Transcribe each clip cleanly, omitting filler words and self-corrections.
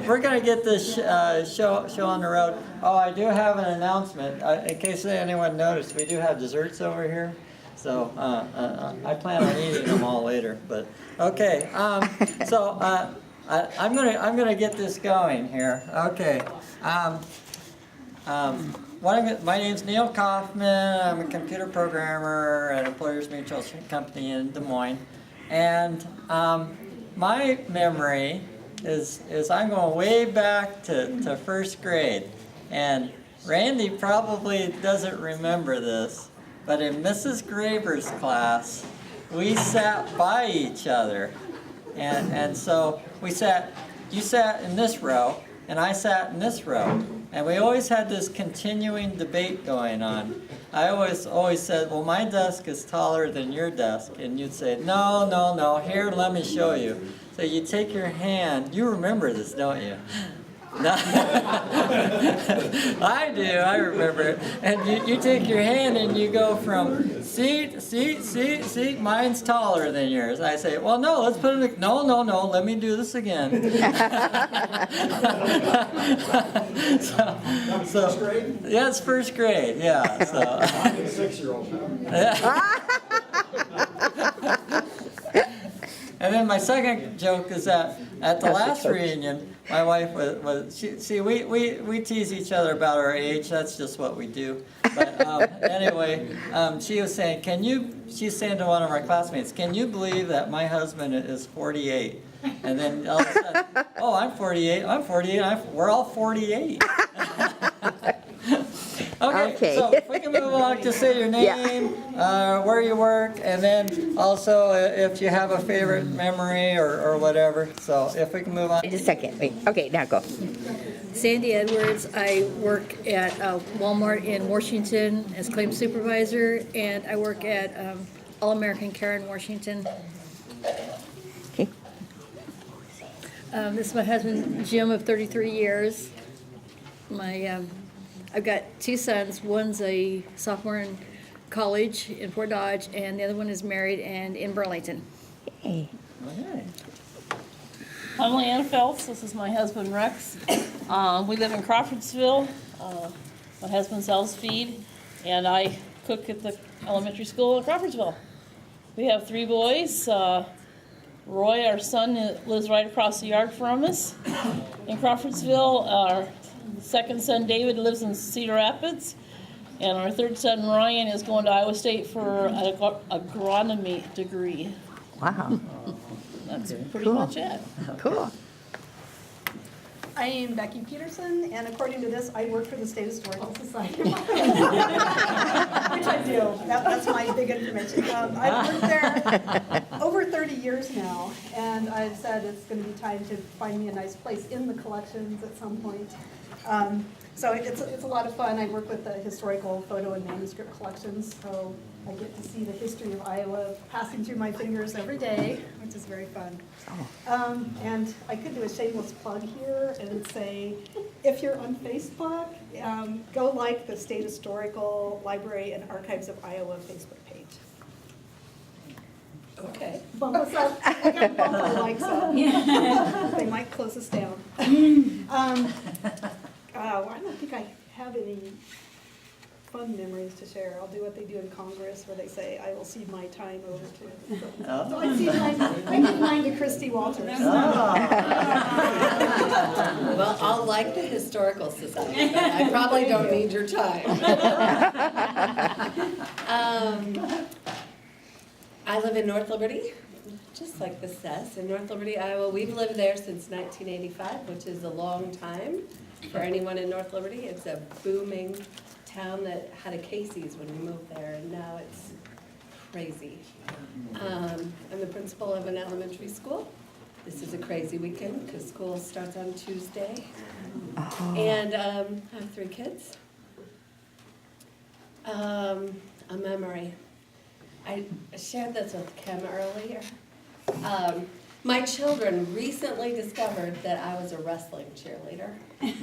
we're going to get this show on the road. Oh, I do have an announcement. In case anyone noticed, we do have desserts over here. So I plan on eating them all later. But okay, so I'm gonna get this going here. Okay. My name's Neil Kaufman. I'm a computer programmer at Employers Mutual Company in Des Moines, and my memory is I'm going way back to first grade, and Randy probably doesn't remember this, but in Mrs. Graber's class, we sat by each other, and so you sat in this row, and I sat in this row. And we always had this continuing debate going on. I always said, well, my desk is taller than your desk. And you'd say, no, here, let me show you. So you take your hand. You remember this, don't you? No. I do, I remember it. And you take your hand and you go from seat, mine's taller than yours. I say, well, no, let's put it, no, let me do this again. First grade? Yeah, it's first grade, yeah. So. I'm a 6-year-old now. And then my second joke is that at the last reunion, my wife we tease each other about our age. That's just what we do. But anyway, she was saying, she's saying to one of our classmates, can you believe that my husband is 48? And then all of a sudden, oh, I'm 48, we're all 48. Okay, so if we can move along to say your name, where you work, and then also if you have a favorite memory or whatever. So if we can move on. Just a second. Wait. Okay, now go. Sandy Edwards. I work at Walmart in Washington as claims supervisor, and I work at All American Care in Washington. Okay. This is my husband, Jim, of 33 years. I've got two sons. One's a sophomore in college in Fort Dodge, and the other one is married and in Burlington. Hey. Okay. I'm Leanne Phelps. This is my husband, Rex. We live in Crawfordsville. My husband sells feed, and I cook at the elementary school in Crawfordsville. We have 3 boys. Roy, our son, lives right across the yard from us in Crawfordsville. Our second son, David, lives in Cedar Rapids. And our third son, Ryan, is going to Iowa State for an agronomy degree. Wow. That's pretty much it. Cool. I am Becky Peterson, and according to this, I work for the State Historical Society. Which I do. That's my big information. I've worked there over 30 years now, and I've said it's going to be time to find me a nice place in the collections at some point. So it's a lot of fun. I work with the historical photo and manuscript collections, so I get to see the history of Iowa passing through my fingers every day, which is very fun. And I could do a shameless plug here and say, if you're on Facebook, go like the State Historical Library and Archives of Iowa Facebook page. Okay. Bump us up. I got to bump our likes up. They might close us down. I don't think I have any fun memories to share. I'll do what they do in Congress where they say, I will cede my time over to. So I give mine to Christy Walters. Well, I'll like the Historical Society, but I probably don't need your time. I live in North Liberty, just like this says, in North Liberty, Iowa. We've lived there since 1985, which is a long time for anyone in North Liberty. It's a booming town that had a Casey's when we moved there, and now it's crazy. I'm the principal of an elementary school. This is a crazy weekend because school starts on Tuesday. And I have 3 kids. A memory. I shared this with Kim earlier. My children recently discovered that I was a wrestling cheerleader.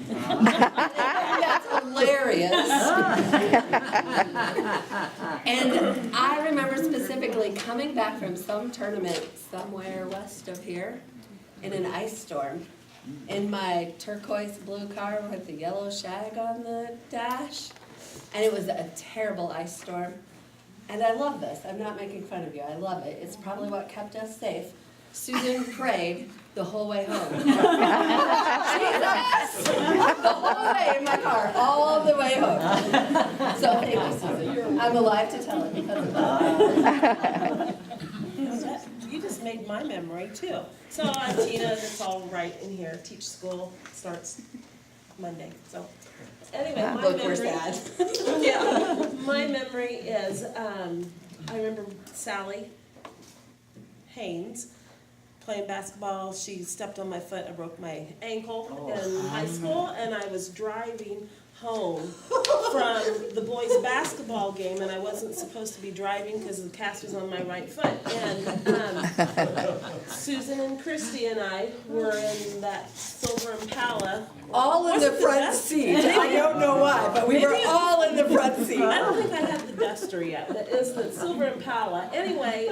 That's hilarious. And I remember specifically coming back from some tournament somewhere west of here in an ice storm. in my turquoise blue car with the yellow shag on the dash. And it was a terrible ice storm. And I love this. I'm not making fun of you. I love it. It's probably what kept us safe. Susan prayed the whole way home. Jesus! The whole way in my car, all the way home. So thank you, Susan. I'm alive to tell it because of that. You just made my memory too. So I'm Tina, that's all right in here. Teach school starts Monday. So anyway, my Look, memory. we're sad. Yeah, my memory is I remember Sally Haynes playing basketball. She stepped on my foot. I broke my ankle in high school, and I was driving home from the boys' basketball game, and I wasn't supposed to be driving because the cast was on my right foot. And Susan and Christy and I were in that silver Impala. All in the front seat. I don't know why, but we were all in the front seat. I don't think I have the duster yet, but it's the silver Impala. Anyway,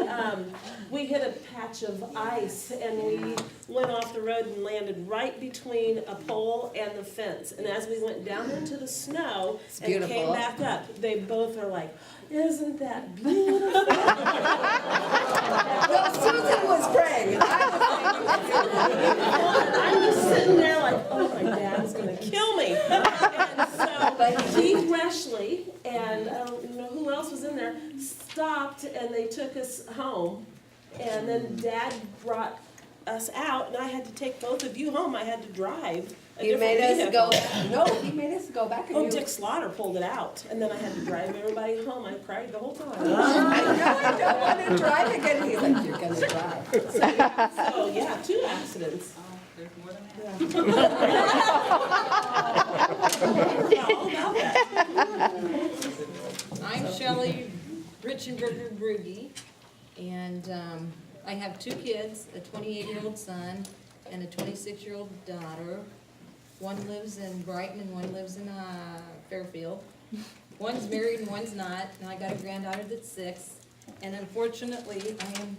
we hit a patch of ice, and we went off the road and landed right between a pole and the fence. And as we went down into the snow and came beautiful. back up, they both are like, "Isn't that beautiful?" Well, Susan was praying, and I'm just sitting there like, "Oh, my dad's gonna kill me." And so Keith Reshley and I don't know who else was in there stopped, and they took us home. And then Dad brought us out, and I had to take both of you home. I had to drive a You different made us vehicle. go back. No, he made us go back. And Oh, you- Dick Slaughter pulled it out, and then I had to drive everybody home. I cried the whole time. I don't want to drive again. He's like, you're going to drive. So, yeah, 2 accidents. I'm Shelley Richenberger Brugge, and I have 2 kids, a 28-year-old son and a 26-year-old daughter. One lives in Brighton and one lives in Fairfield. One's married and one's not, and I got a granddaughter that's 6. And unfortunately, I am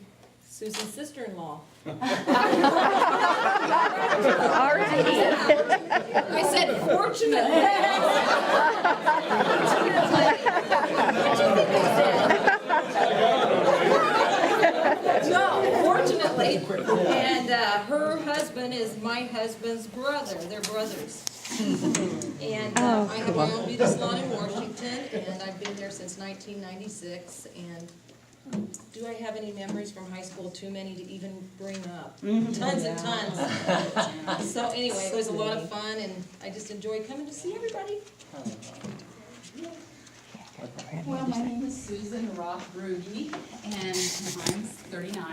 Susan's sister-in-law. Alrighty. I said fortunately. No, fortunately. And her husband is my husband's brother. They're brothers. And I have my own beauty salon in Washington, and I've been there since 1996. And do I have any memories from high school? Too many to even bring up. Tons and tons. So anyway, it was a lot of fun, and I just enjoyed coming to see everybody. Well, my name is Susan Roth Brugge, and I'm 39.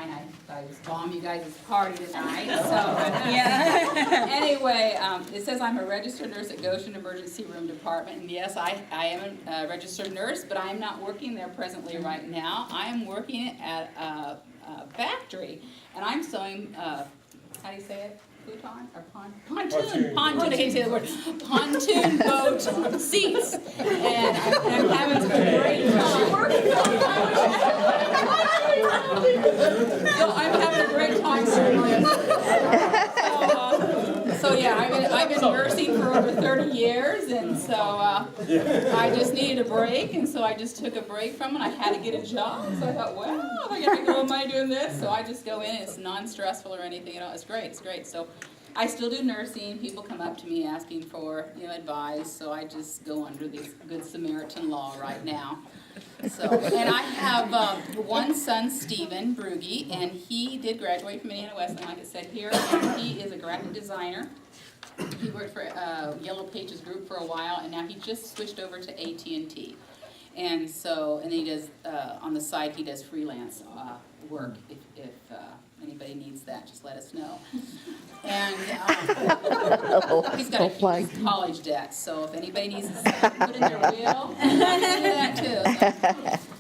I was bomb you guys' party tonight, so, yeah. Anyway, it says I'm a registered nurse at Goshen Emergency Room Department, and yes, I am a registered nurse, but I am not working there presently right now. I am working at a factory, and I'm sewing, how do you say it? Futon or pontoon, I can't say the word, pontoon boat seats, and I'm having a great time. So I'm having a great time certainly. So yeah, I've been nursing for over 30 years, and so I just needed a break, and so I just took a break from it. I had to get a job, so I thought, well, I gotta go, am I doing this? So I just go in, it's non-stressful or anything, it's great. So I still do nursing. People come up to me asking for, advice, so I just go under the Good Samaritan law right now. So, and I have one son, Stephen Brugge, and he did graduate from Indiana Wesleyan, like I said here, and he is a graphic designer. He worked for Yellow Pages Group for a while, and now he just switched over to AT&T. And so, and he does, on the side, he does freelance work. If anybody needs that, just let us know. And he's got a huge college debt, so if anybody needs to put in their will, I can do that too.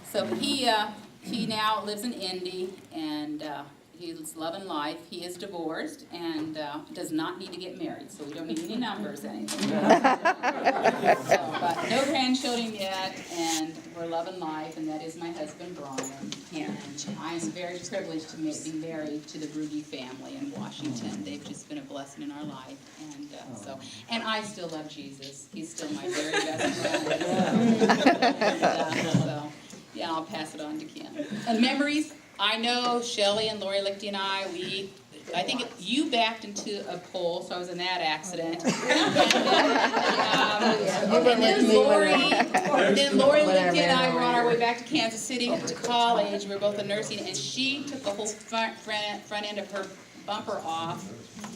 So he now lives in Indy, and he's loving life. He is divorced and does not need to get married, so we don't need any numbers or anything. But no grandchildren yet, and we're loving life, and that is my husband, Brian. And I am very privileged to be married to the Rudy family in Washington. They've just been a blessing in our life, and I still love Jesus. He's still my very best friend. Yeah, I'll pass it on to Kim. And memories, I know Shelley and Lori Lichty and I think you backed into a pole, so I was in that accident. And then Lori Lichty and I were on our way back to Kansas City to college. We were both in nursing, and she took the whole front end of her bumper off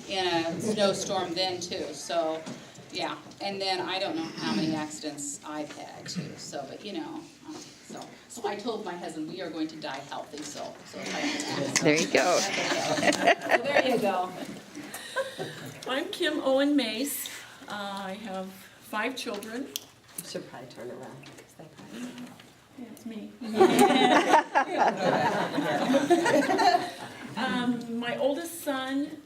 in a snowstorm then too. So, yeah. And then I don't know how many accidents I've had too. So, but you know. So I told my husband we are going to die healthy. So There you go. so there you go. I'm Kim Owen Mace. I have 5 children. You should probably turn around. Yeah, it's me. My oldest son,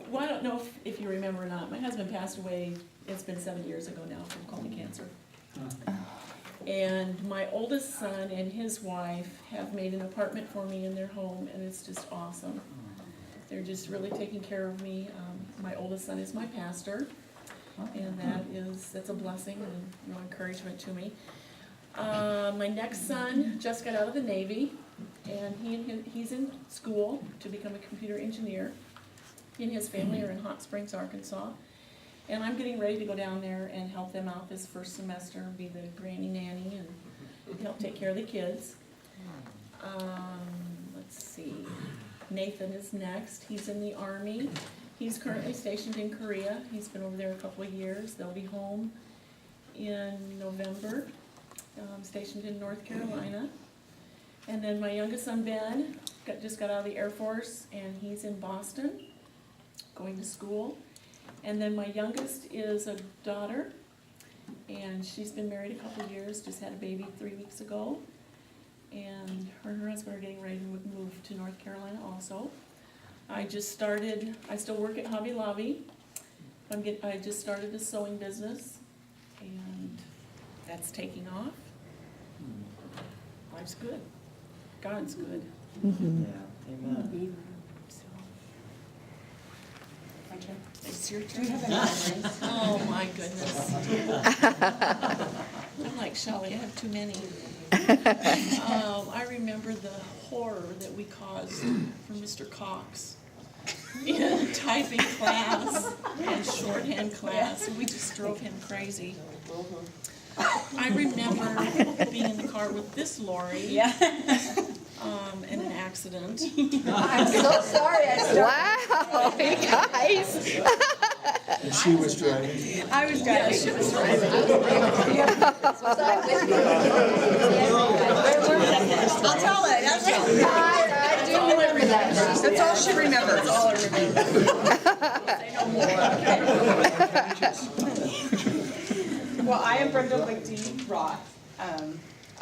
well, I don't know if you remember or not, my husband passed away, it's been 7 years ago now from colon cancer. And my oldest son and his wife have made an apartment for me in their home, and it's just awesome. They're just really taking care of me. My oldest son is my pastor, and that's a blessing and encouragement to me. My next son just got out of the Navy, and he's in school to become a computer engineer. He and his family are in Hot Springs, Arkansas. And I'm getting ready to go down there and help them out this first semester, be the granny nanny and help take care of the kids. Let's see, Nathan is next. He's in the Army. He's currently stationed in Korea. He's been over there a couple of years. They'll be home in November, stationed in North Carolina. And then my youngest son, Ben, just got out of the Air Force, and he's in Boston, going to school. And then my youngest is a daughter, and she's been married a couple of years, just had a baby 3 weeks ago. And her and her husband are getting ready to move to North Carolina also. I still work at Hobby Lobby. I just started a sewing business, and that's taking off. Life's good. God's good. Yeah, amen. It's your turn. Oh, my goodness. I'm like Shelley, I have too many. I remember the horror that we caused for Mr. Cox in typing class and shorthand class. We just drove him crazy. I remember being in the car with this Lori. In an accident. I'm so sorry. Wow, you guys. And she was driving. I was driving. She was driving. I'll tell it. I do remember that. That's all she remembers. That's all I remember. Well, I am Brenda Lichty Roth.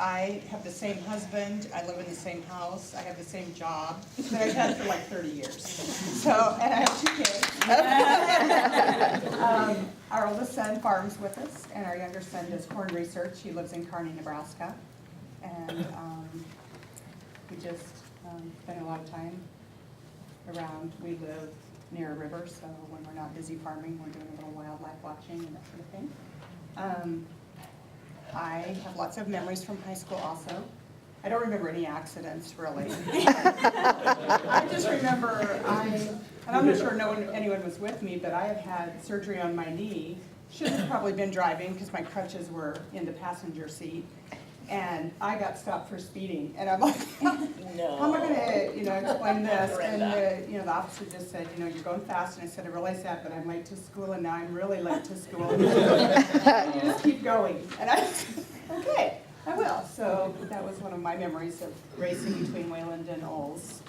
I have the same husband, I live in the same house, I have the same job that I've had for like 30 years. So, and I have 2 kids. Our oldest son farms with us, and our younger son does corn research. He lives in Kearney, Nebraska. And we just spend a lot of time around. We live near a river, so when we're not busy farming, we're doing a little wildlife watching and that sort of thing. I have lots of memories from high school also. I don't remember any accidents, really. I just remember, and I'm not sure anyone was with me, but I have had surgery on my knee. Should have probably been driving because my crutches were in the passenger seat. And I got stopped for speeding. And I'm like, how am I going to, explain this? And the officer just said, you're going fast. And I said, I realize that, but I'm late to school, and now I'm really late to school. And you just keep going. And I said, okay, I will. So that was one of my memories of racing between Wayland and Olds,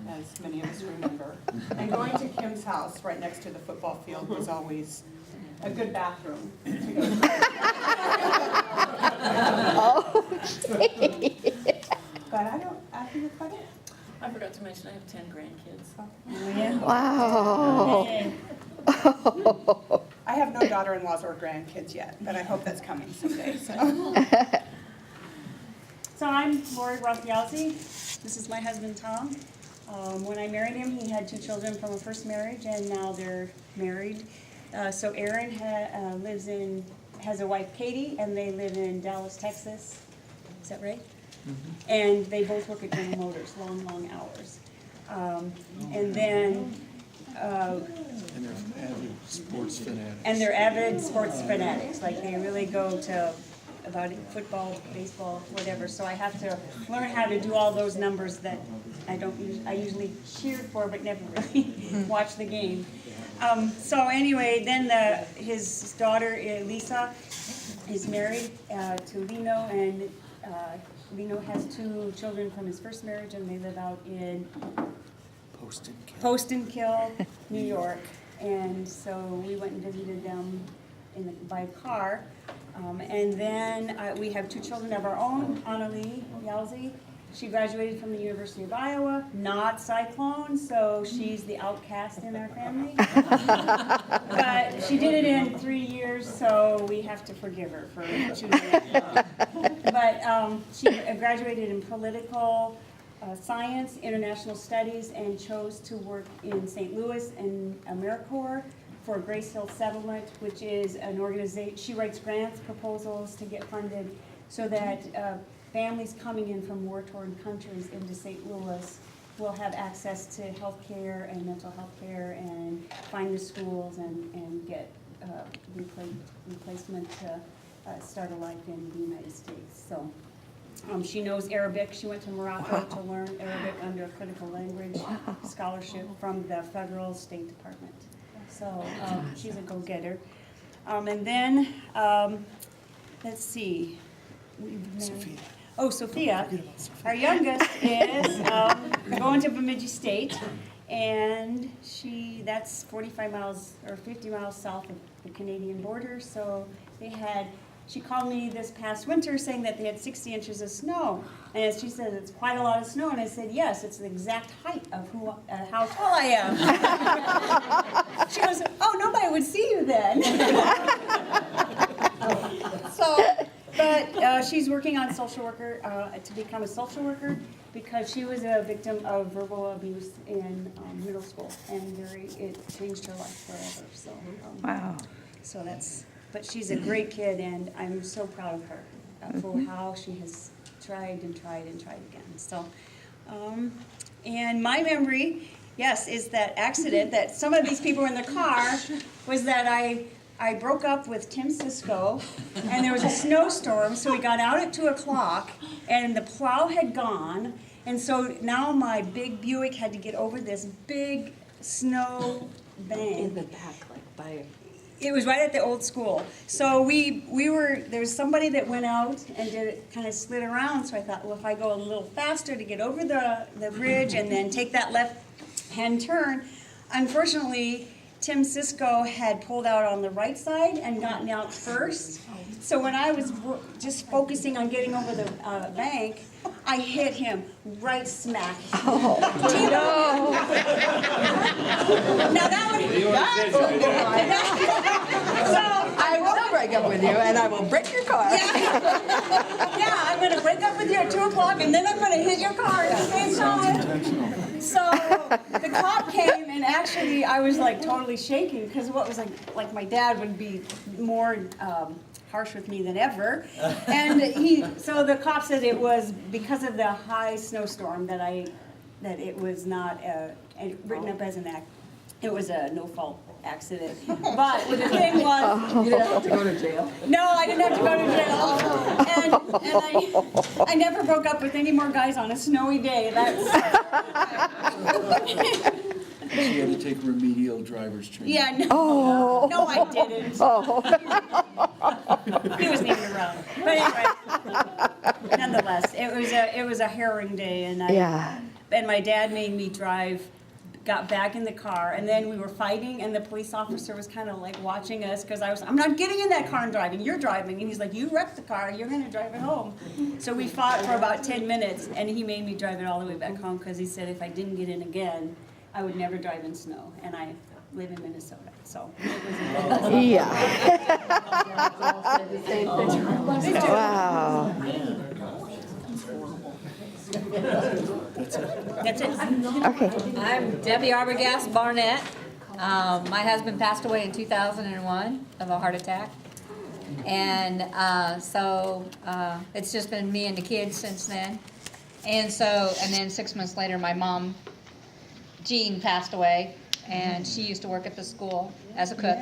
as many of us remember. And going to Kim's house right next to the football field was always a good bathroom to go to. But I think it's about it. I forgot to mention I have 10 grandkids. Wow. I have no daughter-in-laws or grandkids yet, but I hope that's coming someday, so. So I'm Lori Roth-Yalzi. This is my husband, Tom. When I married him, he had 2 children from a first marriage, and now they're married. So Aaron has a wife, Katie, and they live in Dallas, Texas. Is that right? Mm-hmm. And they both work at General Motors, long hours. And then And they're avid And they're avid sports sports fanatics. fanatics, like they really go to about football, baseball, whatever. So I have to learn how to do all those numbers that I usually cheered for, but never really watch the game. So anyway, then his daughter Lisa is married to Lino, and Lino has 2 children from his first marriage, and they live out in Post and Kill, New York. And so we went and visited them by car. And then we have 2 children of our own. Annalie Yalzi, she graduated from the University of Iowa, not Cyclone, so she's the outcast in our family. But she did it in 3 years, so we have to forgive her for choosing it. But she graduated in political science, international studies, and chose to work in St. Louis and AmeriCorps for Grace Hill Settlement, which is an organization. She writes grants, proposals to get funded so that families coming in from war-torn countries into St. Louis will have access to health care and mental health care and find the schools and get replacement to start a life in the United States. So she knows Arabic. She went to Morocco to learn Arabic under a critical language scholarship from the federal State Department. So she's a go-getter. And then, let's see. Sophia. Oh, Sophia, our youngest, is going to Bemidji State, and that's 45 miles or 50 miles south of the Canadian border. So she called me this past winter saying that they had 60 inches of snow. And she said, it's quite a lot of snow. And I said, yes, it's the exact height of how tall I am. She goes, oh, nobody would see you then. But she's working on social worker, to become a social worker, because she was a victim of verbal abuse in middle school. And it changed her life forever. So, Wow. So but she's a great kid, and I'm so proud of her for how she has tried and tried and tried again. So, and my memory, yes, is that accident that some of these people were in the car, was that I broke up with Tim Cisco, and there was a snowstorm, so we got out at 2 o'clock, and the plow had gone, and so now my big Buick had to get over this big snow bank. In the back, like by. It was right at the old school. So there was somebody that went out and kind of slid around, so I thought, well, if I go a little faster to get over the bridge and then take that left-hand turn. Unfortunately, Tim Cisco had pulled out on the right side and gotten out first. So when I was just focusing on getting over the bank, I hit him right smack. Oh, no. Now that so I will break up with you, and I will break your car. Yeah, I'm going to break up with you at 2 o'clock, and then I'm going to hit your car at the same time. So the cop came, and actually I was like totally shaking, because what was like my dad would be more harsh with me than ever. And so the cop said it was because of the high snowstorm that it was not written up as an act. It was a no-fault accident. But the thing was, You didn't have to go to jail. no, I didn't have to go to jail. And I never broke up with any more guys on a snowy day. She had to take remedial driver's training. Yeah, no. Oh. No, I didn't. Oh. He wasn't even around. But anyway, nonetheless, it was a harrowing day, and Yeah. and my dad made me drive got back in the car, and then we were fighting, and the police officer was kind of like watching us, because I'm not getting in that car and driving, you're driving. And he's like, you wrecked the car, you're gonna drive it home. So we fought for about 10 minutes, and he made me drive it all the way back home, because he said if I didn't get in again, I would never drive in snow, and I live in Minnesota, so it was Yeah. Wow. That's it. Okay. I'm Debbie Arbogast Barnett. My husband passed away in 2001 of a heart attack. And it's just been me and the kids since then. And then 6 months later, my mom, Jean, passed away. And she used to work at the school as a cook.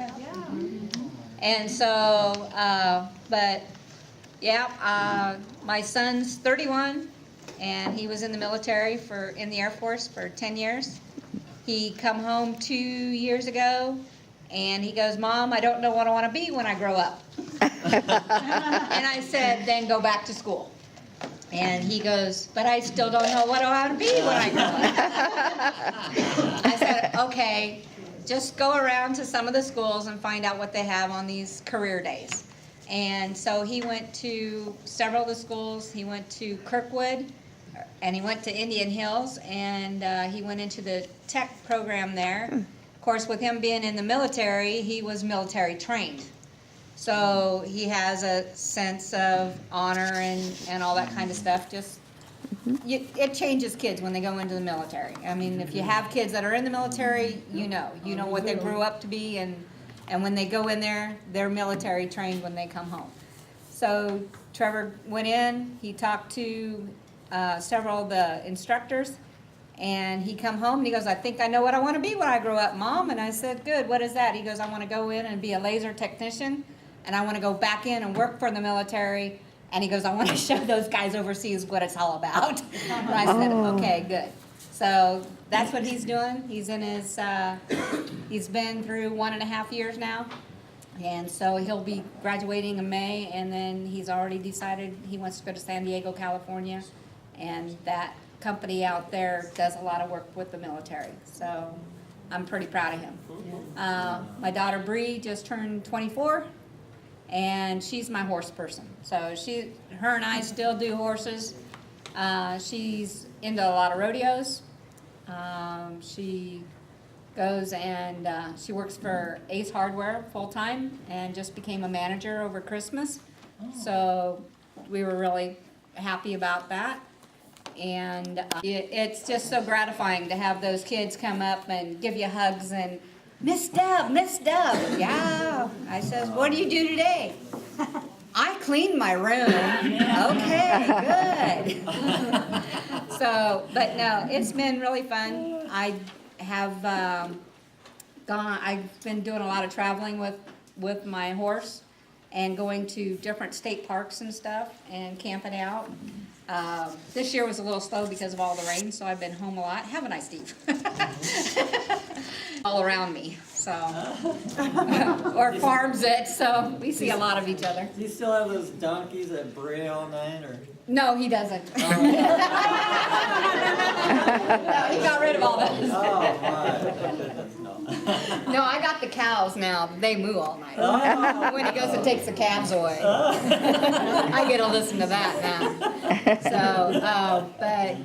And so, my son's 31. And he was in the military in the Air Force for 10 years. He come home 2 years ago, and he goes, Mom, I don't know what I want to be when I grow up. And I said, then go back to school. And he goes, but I still don't know what I want to be when I grow up. I said, okay, just go around to some of the schools and find out what they have on these career days. And so he went to several of the schools. He went to Kirkwood, and he went to Indian Hills, and he went into the tech program there. Of course, with him being in the military, he was military trained. So he has a sense of honor and all that kind of stuff. It changes kids when they go into the military. I mean, if you have kids that are in the military, you know what they grew up to be, and when they go in there, they're military trained when they come home. So Trevor went in, he talked to several of the instructors, and he come home and he goes, I think I know what I want to be when I grow up, Mom. And I said, good, what is that? He goes, I want to go in and be a laser technician, and I want to go back in and work for the military. And he goes, I want to show those guys overseas what it's all about. And I said, okay, good. So that's what he's doing. He's in his, he's been through 1.5 years now. And so he'll be graduating in May, and then he's already decided he wants to go to San Diego, California. And that company out there does a lot of work with the military. So I'm pretty proud of him. My daughter Bree just turned 24, and she's my horse person. So her and I still do horses. She's into a lot of rodeos. She goes and she works for Ace Hardware full-time and just became a manager over Christmas. So we were really happy about that. And it's just so gratifying to have those kids come up and give you hugs and, Miss Deb, yeah. I says, what do you do today? I cleaned my room. Okay, good. So, but no, it's been really fun. I have I've been doing a lot of traveling with my horse and going to different state parks and stuff and camping out. This year was a little slow because of all the rain, so I've been home a lot. Haven't I, Steve? All around me, so. Or farms it, so we see a lot of each other. Do you still have those donkeys that bray all night, or? No, he doesn't. No, he got rid of all those. Oh, my. No, I got the cows now. They moo all night. Oh. When he goes and takes the calves away. I get to listen to that now. So, but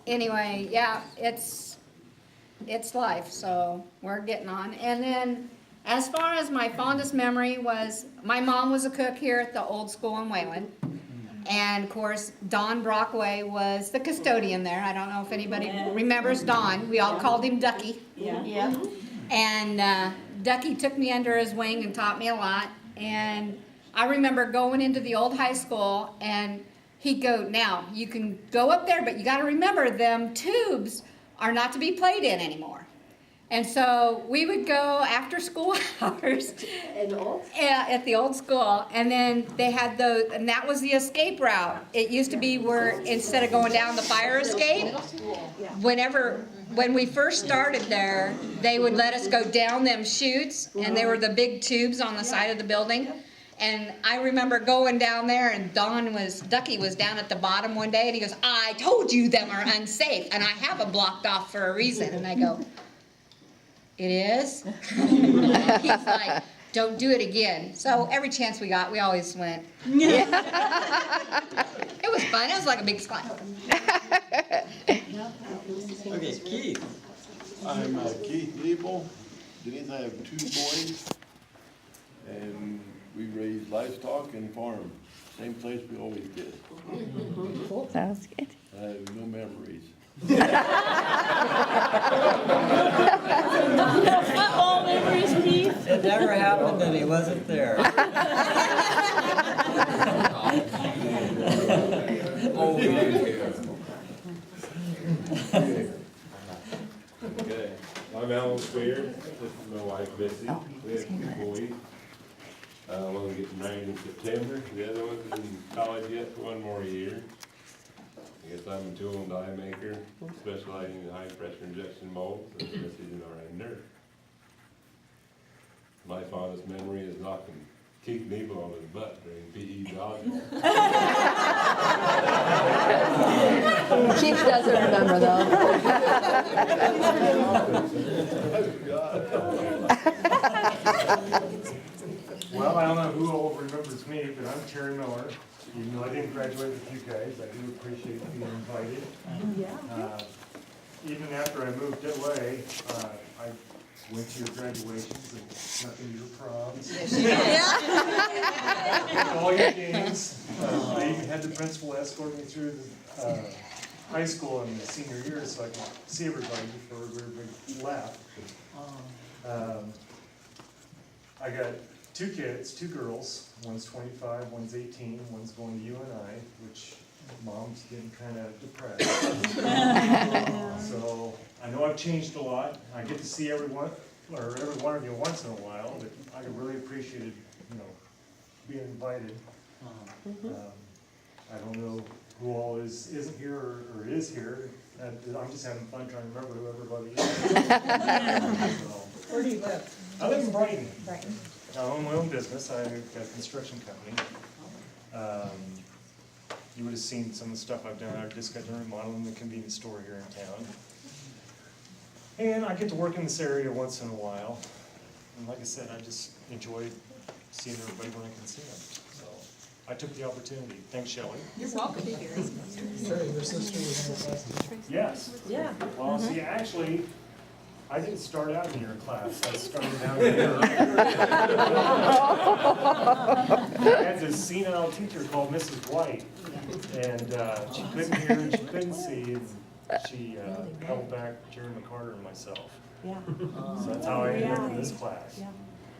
anyway, yeah, it's life, so we're getting on. And then as far as my fondest memory was, my mom was a cook here at the old school in Wayland. And of course, Don Brockway was the custodian there. I don't know if anybody remembers Don. We all called him Ducky. Yeah. And Ducky took me under his wing and taught me a lot. And I remember going into the old high school, and he'd go, now, you can go up there, but you got to remember them tubes are not to be played in anymore. And so we would go after school hours at the old school, and then they had those, and that was the escape route. It used to be where instead of going down the fire escape, when we first started there, they would let us go down them chutes, and they were the big tubes on the side of the building. And I remember going down there and Ducky was down at the bottom one day and he goes, I told you them are unsafe and I have them blocked off for a reason. And I go, it is? He's like, don't do it again. So every chance we got, we always went. It was fun. It was like a big slide. Okay, Keith. I'm Keith Liebel. Denise, I have 2 boys, and we raise livestock and farm. Same place we always did. Sounds good. I have no memories. Football memories, Keith. It never happened and he wasn't there. Okay, I'm Alan Spear. This is my wife Missy. We have 2 boys. One gets married in September. The other one's in college yet for 1 more year. I guess I'm a tool and die maker, specializing in high pressure injection molds, and Missy's an RN nurse. My fondest memory is knocking Keith Nebel on his butt during PE dodgeball. Chief doesn't remember though. Well, I don't know who all remembers me, but I'm Terry Miller. Even though I didn't graduate with you guys, I do appreciate being invited. Even after I moved away, I went to your graduations and snuck into your proms. All your games. I even had the principal escort me through the high school in the senior year so I could see everybody before everybody left. I got 2 kids, 2 girls. One's 25, one's 18, one's going to UNI, which mom's getting kind of depressed. So I know I've changed a lot. I get to see every one of you once in a while, but I really appreciated, being invited. I don't know who all isn't here or is here. I'm just having fun trying to remember who everybody is. Where do you live? I live in Brighton. Brighton. I own my own business. I've got a construction company. You would have seen some of the stuff I've done. I've just got done remodeling the convenience store here in town. And I get to work in this area once in a while. And like I said, I just enjoy seeing everybody when I can see them. So I took the opportunity. Thanks, Shelley. You're welcome. Sorry, your sister was in your class. Yes. Yeah. Well, see, actually, I didn't start out in your class. I started down here. I had this senile teacher called Mrs. White, and she couldn't hear and she couldn't see, and she held back Jerry McCarter and myself. Yeah. So that's how I ended up in this class. Yeah.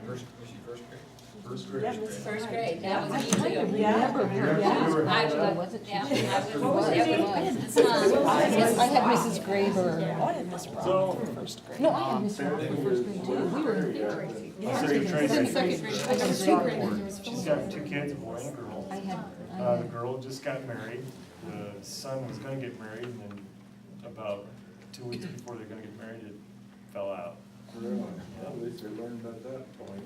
Was she first grade? First grade. Yeah, First grade, that was me too. Yeah. I had Mrs. Graver. I had Miss Brown So, for first grade. No, I had Miss Brown for first grade too. We were in Tracy. So you're Tracy. Second grade. I had second grade. She's got 2 kids, a boy and a girl. The girl just got married. The son was going to get married, and then about 2 weeks before they're going to get married, it fell out. Really? Well, at least they learned about that point.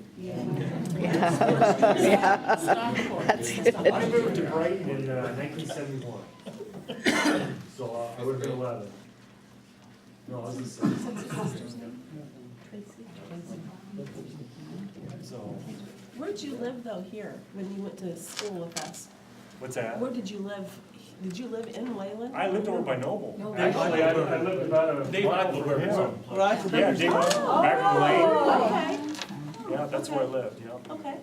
I moved to Brighton in 1971. So I would have been 11. No, I was in 7. So, Where'd you live though here, when you went to school with us? what's that? Where did you live? Did you live in Wayland? I lived over by Noble. Actually, I lived about a mile from him. Yeah, Dave, back in the lane. Okay, Yeah, that's where I lived, yeah. okay.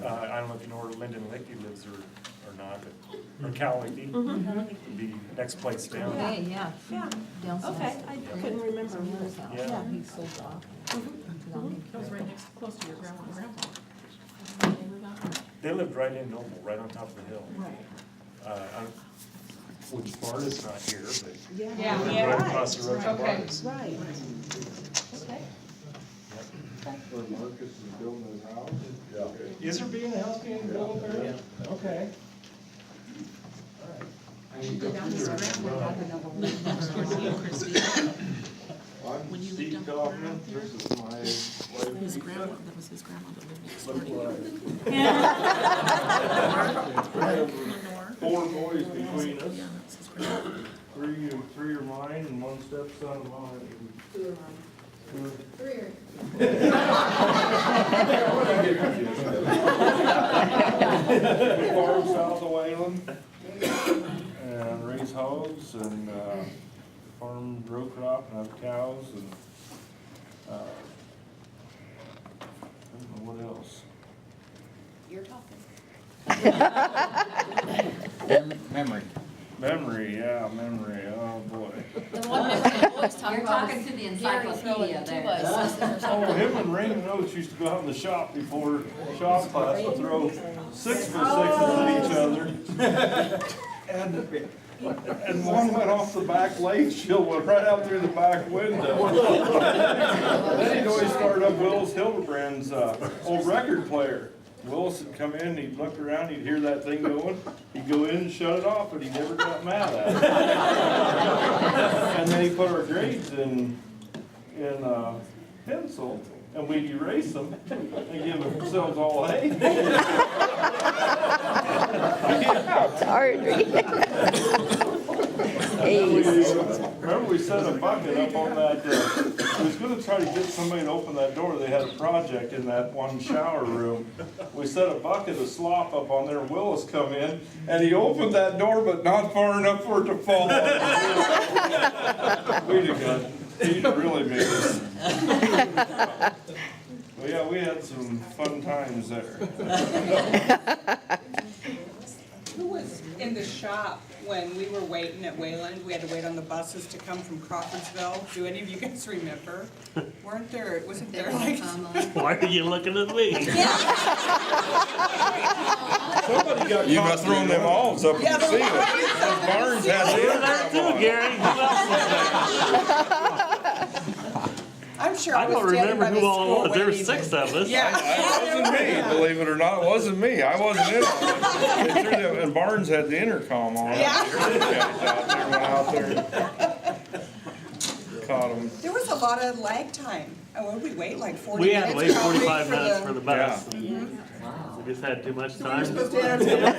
I don't know if you know where Lyndon Lickey lives or not, but, or Cal Lickey, the next place down. Hey, yeah. Yeah, Down south. okay, I couldn't remember. Yeah. He sold off. That was right next, close to your grandma and grandpa. They lived right in Noble, right on top of the hill. Right. Which Barda's not here, but Yeah. right across the road from Okay. Barda's. Right. Okay. Where Marcus is building his house? Yeah. Is there being a house being built there? Yeah. Okay. When you lived down I'm Steve Kaufman, this is my wife. grandma, that was his grandma that lived next door to you. 4 boys between us. Yeah, that's his grandma. 3 are mine and 1 stepson of mine. 2 are mine. 3 are. Farm south of Wayland and raise hogs and farm row crop and have cows and I don't know what else. You're talking. Memory. Memory, yeah, memory. Oh boy. The one memory I always talk You're about talking is to the Gary encyclopedia throwing there. 2x or Oh, something. him and Raymond Oates used to go out in the shop before shop class to throw 6x6s at each other. And one went off the back lane shield, went right out through the back window. Then he'd always start up Willis Hildebrand's old record player. Willis would come in, he'd look around, he'd hear that thing going, he'd go in and shut it off, but he never got mad at it. And then he put our grades in pencil, and we'd erase them and give ourselves all A's. Remember we set a bucket up on that, we was gonna try to get somebody to open that door, they had a project in that one shower room. We set a bucket of slop up on there, and Willis come in, and he opened that door, but not far enough for it to fall. We'd have got, he'd have really made us. Well, yeah, we had some fun times there. Who was in the shop when we were waiting at Wayland? We had to wait on the buses to come from Crawfordsville. Do any of you guys remember? Wasn't there like... Why are you looking at me? Somebody got You caught must throwing them balls up in the ceiling. Those barns had the Gary. I'm sure I I was don't standing remember by the who all it school was. There were waiting. 6 of us. Yeah. It wasn't me, believe it or not, it wasn't me, I wasn't in on it. They threw them, and Barnes had the intercom on. Yeah. Went out there, caught them. There was a lot of lag time. Oh, would we wait like 40 We minutes? had to wait probably 45 minutes for the bus. Mhm. We just had too much We were time. supposed to enter.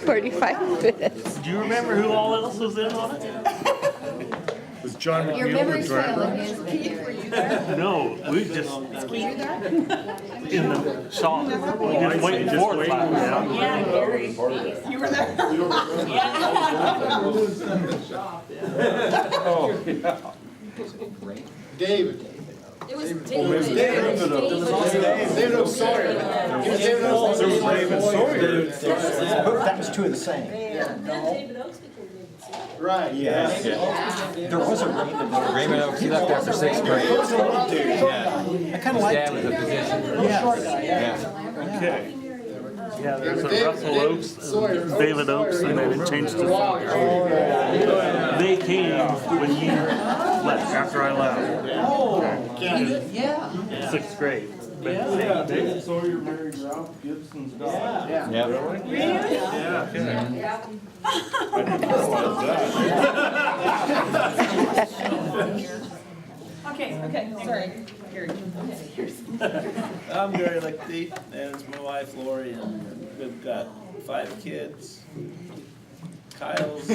45 minutes. Do you remember who all else was in on it? Was John Your memory's failing, Keith, isn't were it? you there? No, we just Were you there? in the shop. We just waiting for it. Yeah, Gary. You were there? Oh, yeah. David. It was David. David. David. David O'Sawyer. He was David O'Sawyer. There was David Sawyer. That was 2 of the same. David Oaks became David Sawyer. Right, yeah. There was a Raymond Oaks, he left after 6th grade. I kind of liked Dad was a physician. Short guy, Okay. Yeah, there's a Russell Oaks, and David Oaks, and then it changed to Sawyer. They came when you left, after I left. Yeah. 6th grade. Yeah, David Sawyer married Ralph Gibson's daughter. Yeah. Really? Really? Yeah. Okay. Yeah. I didn't realize that. Okay, sorry. Gary. I'm Gary Lichty, and it's my wife Lori, and we've got 5 kids. Kyle's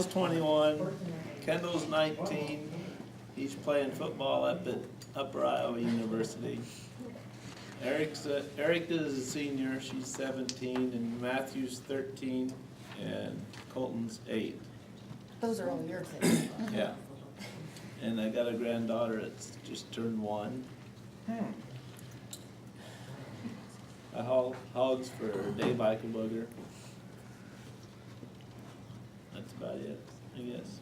21, Kendall's 19. He's playing football up at Upper Iowa University. Erica's a senior, she's 17, and Matthew's 13, and Colton's 8. Those are all your kids. Yeah. And I got a granddaughter that's just turned 1. I haul hogs for Dave Eichelberger. That's about it, I guess.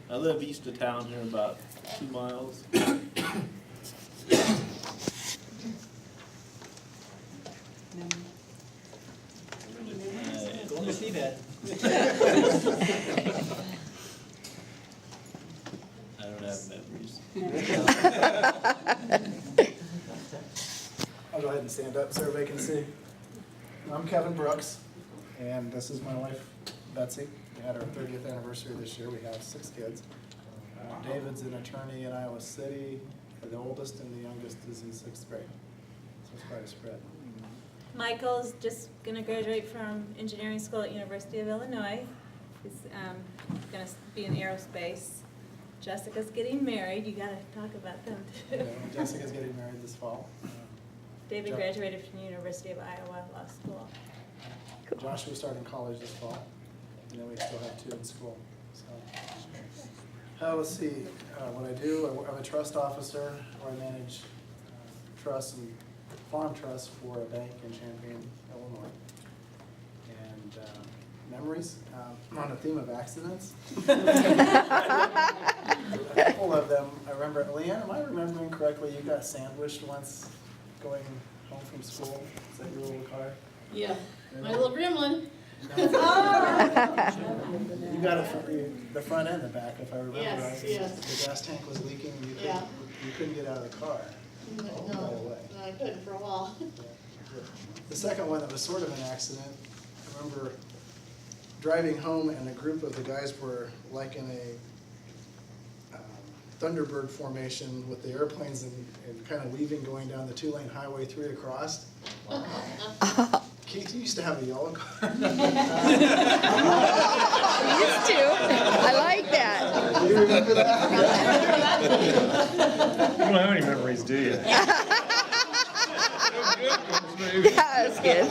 I live east of town here, about 2 miles. Going to see that. I don't have memories. I'll go ahead and stand up so everybody can see. I'm Kevin Brooks, and this is my wife, Betsy. We had our 30th anniversary this year. We have 6 kids. David's an attorney in Iowa City. The oldest and the youngest is in 6th grade. So it's quite a spread. Michael's just going to graduate from engineering school at University of Illinois. He's going to be in aerospace. Jessica's getting married. You got to talk about them too. Yeah, Jessica's getting married this fall. David graduated from the University of Iowa Law School. Joshua starting college this fall. And then we still have 2 in school. So, let's see what I do. I'm a trust officer where I manage trusts and farm trusts for a bank in Champaign, Illinois. And memories on the theme of accidents. A couple of them. I remember, Leanne, am I remembering correctly? You got sandwiched once going home from school. Is that your little car? Yeah, my little gremlin. You got it from the front and the back, if I remember Yes, right. yes. The gas tank was leaking, and you couldn't get out of the car. No, I couldn't for a while. The second one that was sort of an accident, I remember driving home and a group of the guys were like in a Thunderbird formation with the airplanes and kind of weaving going down the 2-lane highway 3 across. Wow. Keith, you used to have a yellow car. Used to. I like that. Do you remember that? You don't have any memories, do you? That was good.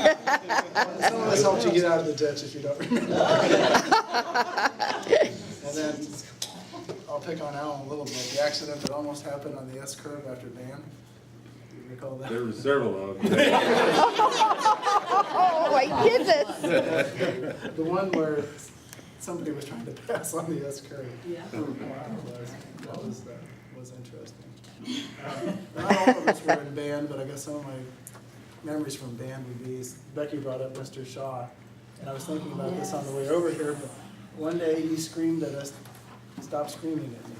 Some of us helped you get out of the ditch if you don't remember. And then I'll pick on Alan a little bit. The accident that almost happened on the S curve after Dan. Do you recall that? There were several of them. Oh my goodness. The one where somebody was trying to pass on the S curve. Yeah. That was interesting. Not all of us were in band, but I guess some of my memories from band would be, Becky brought up Mr. Shaw, and I was thinking about this on the way over here, but one day he screamed at us, stop screaming at me.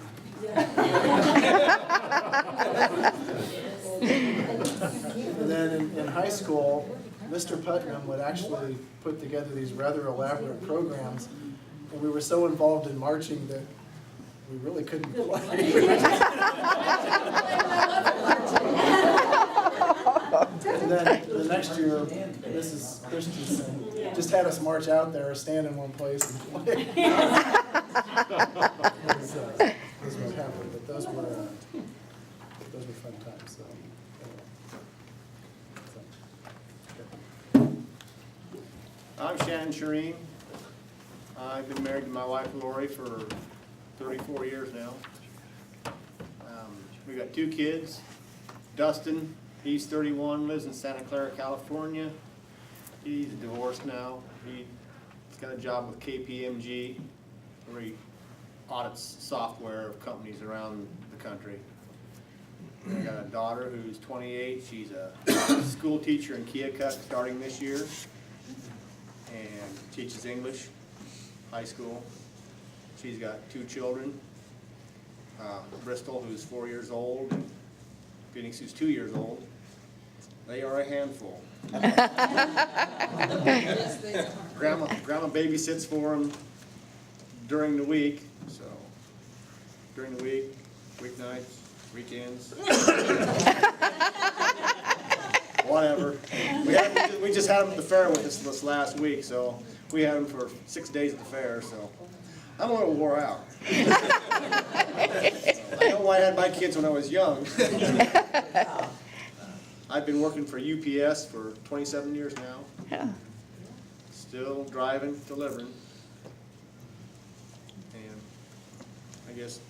And then in high school, Mr. Putnam would actually put together these rather elaborate programs, and we were so involved in marching that we really couldn't play. And then the next year, Mrs. Christensen just had us march out there, stand in one place and play. That's what happened, but those were fun times. So, I'm Shannon Shireen. I've been married to my wife Lori for 34 years now. We got 2 kids. Dustin, he's 31, lives in Santa Clara, California. He's divorced now. He's got a job with KPMG, where he audits software of companies around the country. I got a daughter who's 28. She's a school teacher in Keokuk starting this year, and teaches English, high school. She's got 2 children, Bristol, who's 4 years old, and Phoenix, who's 2 years old. They are a handful. Grandma babysits for them during the week, so during the week, weeknights, weekends, whatever. We just had them at the fair with us this last week, so we had them for 6 days at the fair, so I'm a little wore out. I know why I had my kids when I was young. I've been working for UPS for 27 years now. Yeah. Still driving, delivering. And I guess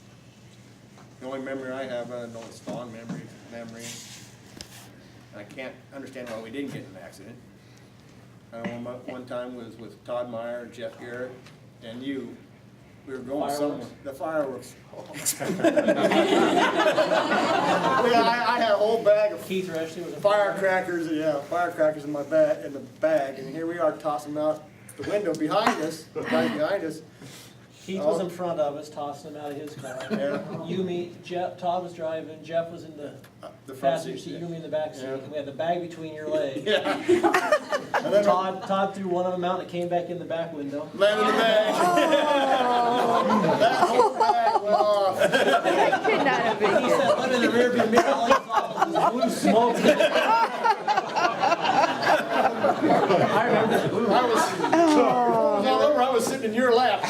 the only memory I have, I know it's fond memory. And I can't understand why we didn't get in an accident. I know one time was with Todd Meyer, Jeff Garrett, and you. We were going somewhere. The fireworks. I had a whole bag of firecrackers. Yeah, firecrackers in my bag, and here we are tossing them out the window behind us. The guy behind us. Keith was in front of us, tossing them out of his car. Yeah. Jeff, Todd was driving, Jeff was in the front passenger seat, seat, yeah. you, me in the back seat, Yeah. and we had the bag between your legs. Yeah. Todd threw one of them out and it came back in the back window. Landed the bag. That whole bag Well, Could not have been He good. said, look in the rearview mirror, all you saw was this blue smoke. I remember the blue. I was sitting in your lap.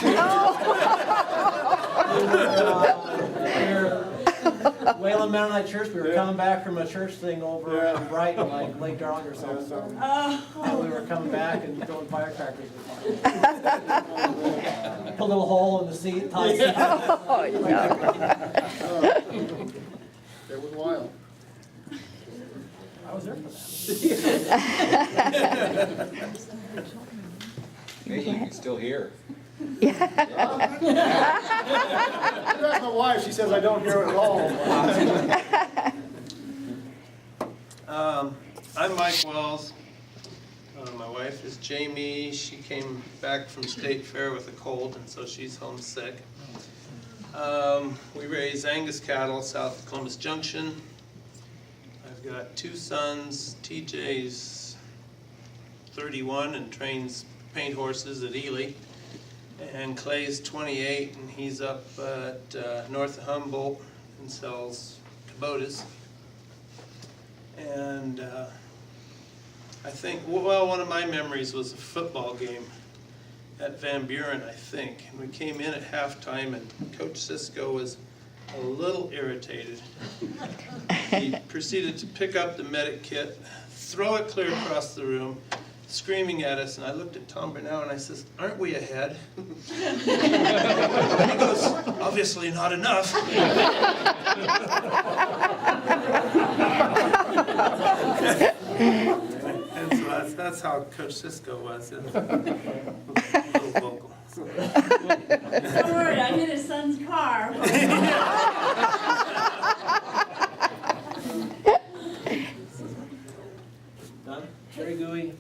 Wayland Mennonite Church, we were coming back from a church thing over in Brighton, like Lake Darling or something. And we were coming back and throwing firecrackers. Put a little hole in the seat, tie seat. Oh, no. It was wild. I was there for that. Hey, you can still hear. That's my wife, she says I don't hear it at all. I'm Mike Wells. My wife is Jamie. She came back from State Fair with a cold, and so she's homesick. We raise Angus cattle south of Columbus Junction. I've got two sons. TJ's 31 and trains paint horses at Ely. And Clay's 28, and he's up at north of Humboldt and sells Kubotas. And I think, well, one of my memories was a football game at Van Buren, I think. And we came in at halftime, and Coach Cisco was a little irritated. He proceeded to pick up the medic kit, throw it clear across the room, screaming at us, and I looked at Tom Burnell and I says, "Aren't we ahead?" And he goes, "Obviously not enough." And so that's how Coach Cisco was. A little vocal. Don't worry, I hit his son's car. Done? Very gooey.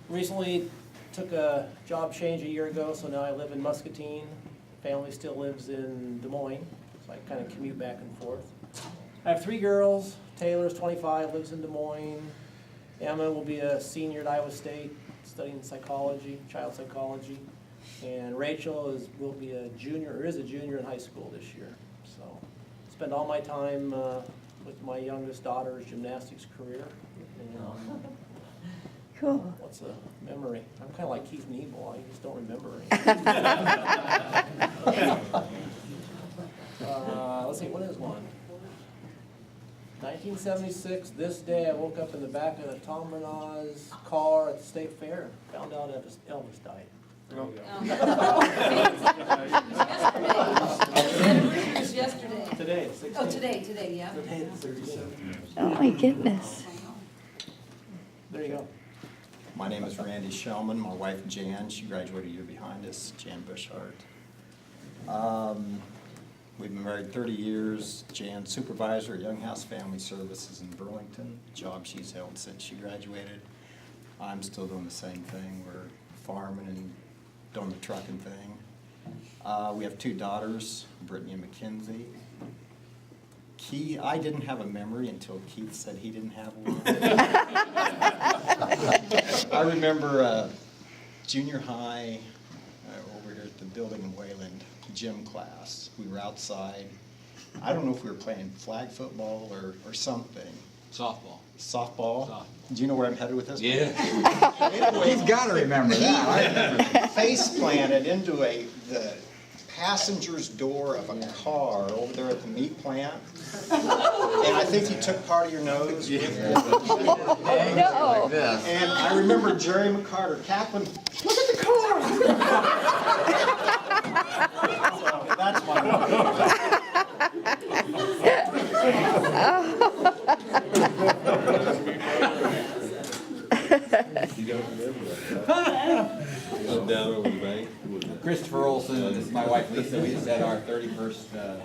Recently took a job change a year ago, so now I live in Muscatine. Family still lives in Des Moines, so I kind of commute back and forth. I have three girls. Taylor's 25, lives in Des Moines. Emma will be a senior at Iowa State, studying psychology, child psychology. And Rachel will be a junior, or is a junior in high school this year. So spend all my time with my youngest daughter's gymnastics career. And, Cool. what's a memory? I'm kind of like Keith Nebel. I just don't remember anything. Let's see, what is one? 1976, this day I woke up in the back of the Tom Bernard's car at the State Fair. Found out Elvis died. Yesterday. Today, 16. Oh, today, yeah. Today, the 37. Oh, my goodness. There you go. My name is Randy Shellman. My wife Jan, she graduated a year behind us, Jan Bushart. We've been married 30 years. Jan's supervisor at Young House Family Services in Burlington, job she's held since she graduated. I'm still doing the same thing. We're farming and doing the trucking thing. We have two daughters, Brittany and Mackenzie. I didn't have a memory until Keith said he didn't have one. I remember junior high over here at the building in Wayland, gym class. We were outside. I don't know if we were playing flag football or something. Softball. Softball? Do you know where I'm headed with this? Yeah. Anyway, He's got to remember that. I remember face planted into the passenger's door of a car over there at the meat plant. And I think you took part of your nose. Yeah. No. Like this. And I remember Jerry McCarter cackling, "Look at the car!" So that's my You don't remember that. Down over the bank. Christopher Olson, this is my wife Lisa. We just had our 31st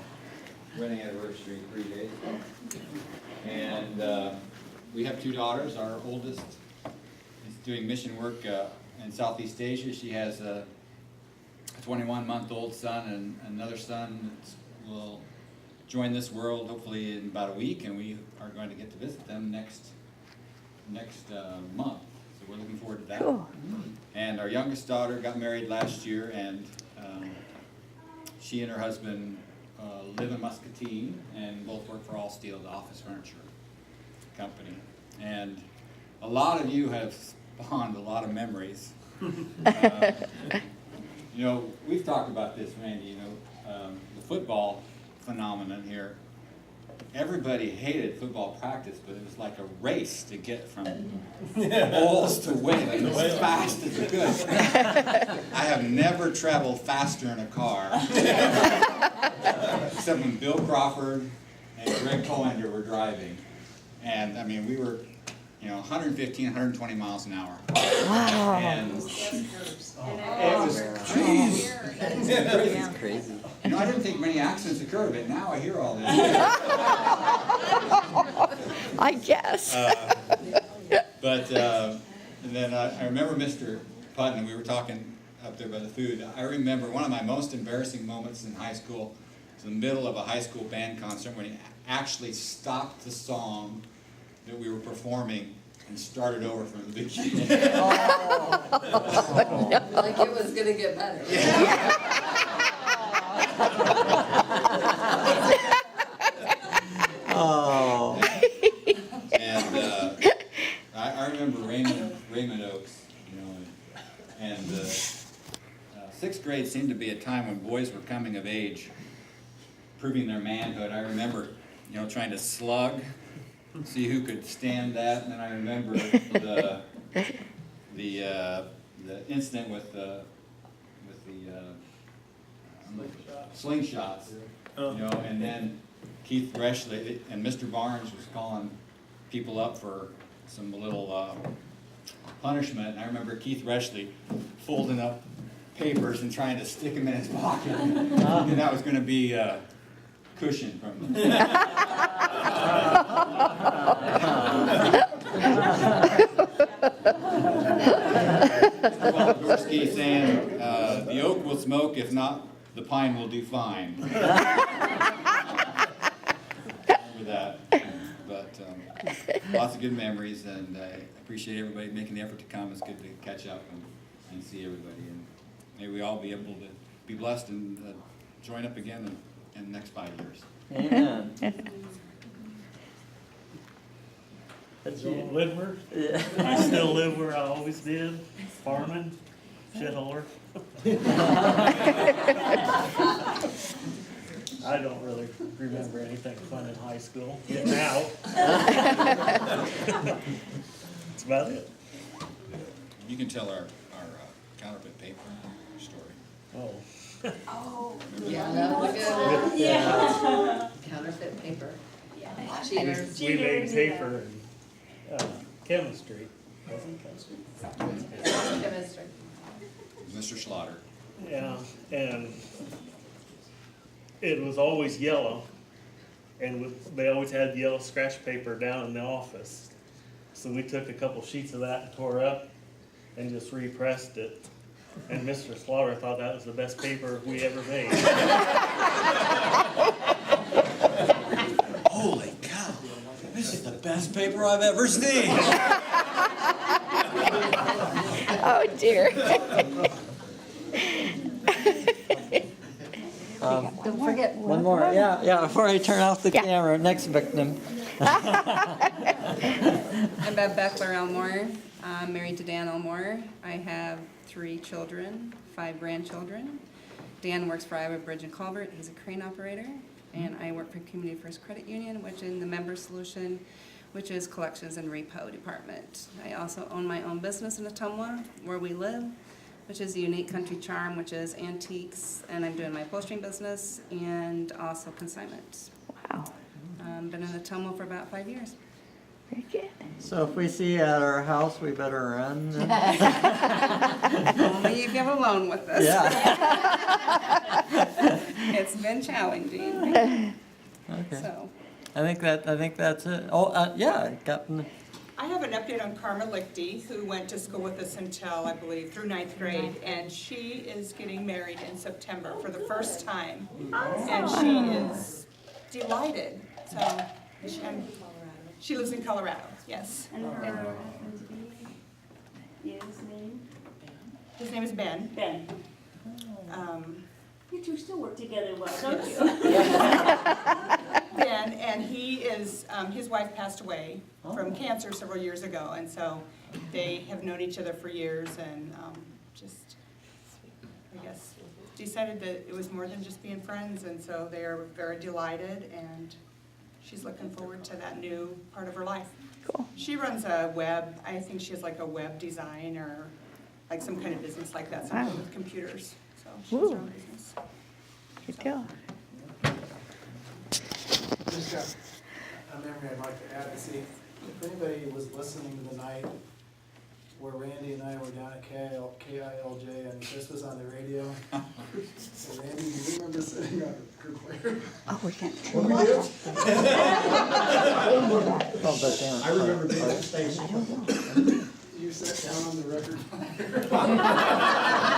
wedding anniversary 3 days ago. And we have two daughters. Our oldest is doing mission work in Southeast Asia. She has a 21-month-old son and another son that will join this world hopefully in about a week, and we are going to get to visit them next month. So we're looking forward to that. Cool. And our youngest daughter got married last year, and she and her husband live in Muscatine and both work for All Steel, the office furniture company. And a lot of you have spawned a lot of memories. You know, we've talked about this, Randy, you know, the football phenomenon here. Everybody hated football practice, but it was like a race to get from balls to win as fast as you could. I have never traveled faster in a car, except when Bill Crawford and Greg Colander were driving. And I mean, we were, you know, 115, 120 miles an hour. Wow. And it was crazy. It was crazy. You know, I didn't think many accidents occurred, but now I hear all this. I guess. And then I remember Mr. Putnam, we were talking up there about the food. I remember one of my most embarrassing moments in high school was in the middle of a high school band concert when he actually stopped the song that we were performing and started over from the beginning. Like it was gonna get better. Oh. And I remember Raymond Oaks, you know, and sixth grade seemed to be a time when boys were coming of age, proving their manhood. I remember, you know, trying to slug, see who could stand that, and then I remember the incident with the slingshots, you know, and then Keith Threshley and Mr. Barnes was calling people up for some little punishment, and I remember Keith Threshley folding up papers and trying to stick them in his pocket, and that was going to be cushion from them. Well, Gorski saying, the oak will smoke, if not, the pine will do fine. Remember that. But lots of good memories, and I appreciate everybody making the effort to come. It's good to catch up and see everybody. And may we all be able to be blessed and join up again in the next 5 years. Amen. Joel Widmer. I still live where I always did, farming, shithole. I don't really remember anything fun in high school. Getting out. That's about it. You can tell our counterfeit paper story. Oh. Oh, yeah, that was good. Yeah. Counterfeit paper. Yeah. Cheaters. We made paper and chemistry. Was it chemistry? Chemistry. Mr. Slaughter. Yeah, and it was always yellow, and they always had yellow scratch paper down in the office. So we took a couple sheets of that and tore up and just repressed it. And Mr. Slaughter thought that was the best paper we ever made. Holy cow, this is the best paper I've ever seen. Oh dear. Don't forget One more, yeah, before I turn off the camera, next victim. I'm Bev Beckler-Elmore. I'm married to Dan Elmore. I have 3 children, 5 grandchildren. Dan works for Iowa Bridge and Culvert. He's a crane operator. And I work for Community First Credit Union, which is the member solution, which is collections and repo department. I also own my own business in Ottumwa, where we live, which is the Unique Country Charm, which is antiques, and I'm doing my upholstery business and also consignment. Wow. Been in Ottumwa for about 5 years. Very good. So if we see you at our house, we better run. Only if you have a loan with us. Yeah. It's been challenging. Okay. So. I think that's it. Oh, yeah, Captain. I have an update on Karma Lichty, who went to school with us until, I believe, through 9th grade, and she is getting married in September for the first time, and she is delighted. So, she lives in Colorado, yes. And her husband's name? His name is Ben. Ben. You two still work together well, don't you? Dan, and he is, his wife passed away from cancer several years ago, and so they have known each other for years and just, I guess, decided that it was more than just being friends, and so they are very delighted, and she's looking forward to that new part of her life. Cool. She runs a web, I think she has like a web design or like some kind of business like that, something Wow. with computers, so she has her own business. Good deal. Just got a memory I'd like to add and see if anybody was listening to the night where Randy and I were down at KILJ and Chris was on the radio. So Randy, do you remember sitting on a group later? Oh, we can't. What we did? I remember being at the station. You sat down on the record player.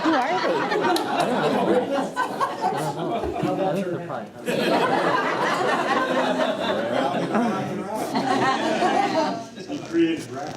Who are they? How about your He created rap.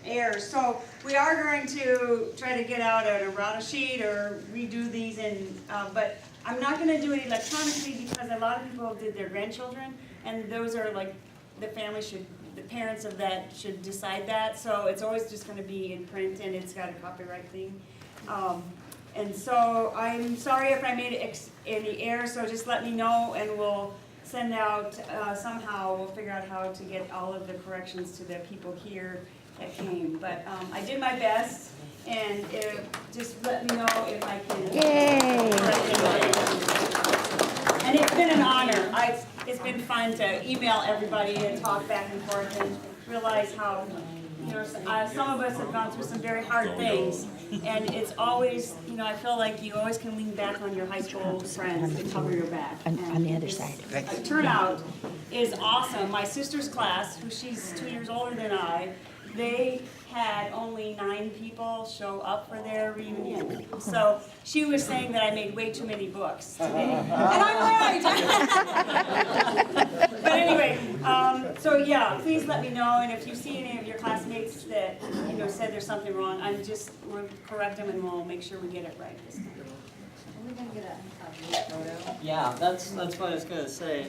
Air. So we are going to try to get out an errata sheet or redo these, and but I'm not going to do it electronically because a lot of people did their grandchildren, and those are like the family should, the parents of that should decide that. So it's always just going to be in print, and it's got a copyright thing. And so I'm sorry if I made it in the air. So just let me know, and we'll send out somehow. We'll figure out how to get all of the corrections to the people here that came, but I did my best, and just let me know if I can. Yay! And it's been an honor. It's been fun to email everybody and talk back and forth and realize how, you know, some of us have gone through some very hard things, and it's always, you know, I feel like you always can lean back on your high school friends to cover your back. On the other side. The turnout is awesome. My sister's class, who she's 2 years older than I, they had only 9 people show up for their reunion. So she was saying that I made way too many books today. And I'm right! But anyway, so yeah, please let me know, and if you see any of your classmates that, you know, said there's something wrong, we'll correct them and we'll make sure we get it right this time. Are we gonna get a photo? Yeah, that's what I was gonna say.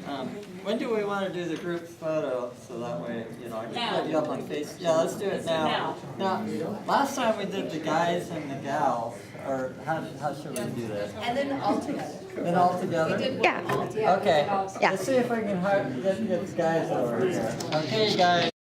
When do we wanna do the group photo, so that way, you know, I can put you up on Facebook? Yeah, let's do it now. Now, last time we did the guys and the gals, or how should we do that? And then all together. Then all together? We did Yeah. one all together. Okay, Yeah. let's see if we can get the guys over here. Okay, guys.